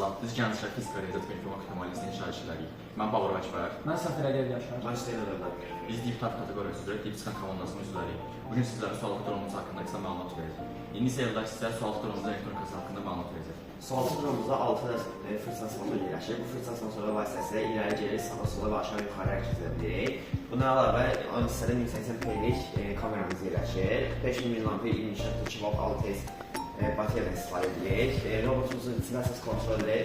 salam. Biz Gəncə Fizik Rezerv Informatik Müəllisinin şahidçiləriyik. Mən Bağır Akbar. Mən Səfir Əliyev Yaşar. Mən Hüseyn Ədəblər. Biz deputat kateqoriyası üzrə Dipskan komandasının üzvləriyik. Bugün sizlərə sual turumuz haqqında qısa məlumat verəcək. İndi isə yoldaş sizə sual turumuzun elektron kası haqqında məlumat verəcək. Sual turumuzda 6 fırsat sponsoru yerləşir. Bu fırsat sponsoru vasitəsilə irəli geri, sağa sola və aşağı yuxarı hərəkət edə bilirik. Buna əlavə ön hissədə 1080p'lik kameramız yerləşir. 5000 mAh 22 kW 6S bateriyadan istifadə edirik. Robotumuzun içində əsas kontrolü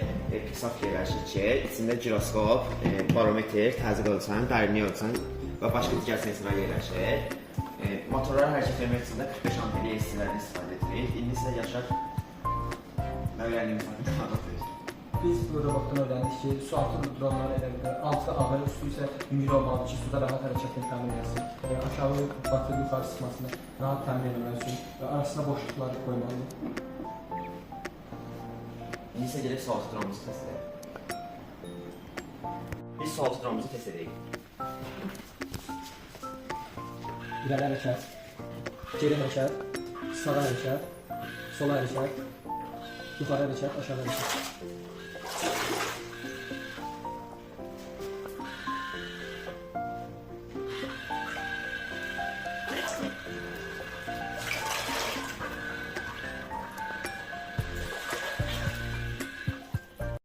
Pixar yerləşir ki, içində giroskop, barometr, təzyiq ölçən, dərinlik ölçən və başqa digər sensorlar yerləşir. Motorları hərəkət etmək üçün də 45 amperli AC-lərdən istifadə edirik. İndi isə Yaşar öyrəndiyimiz haqqında anlatırıq. Biz bu robotdan öyrəndik ki, su altı dronları elə bilir. Altı ağır, üstü isə yüngül olmalı ki, suda rahat hərəkətini təmin etsin. Aşağı batırı yuxarı sıxmasını rahat təmin etmək üçün və arasına boşluqları qoymalı. İndi isə gəlib su altı dronumuzu test edək. Biz su altı dronumuzu test edək. İrəli hərəkət, geri hərəkət, sağa hərəkət, sola hərəkət, yuxarı hərəkət, aşağı hərəkət.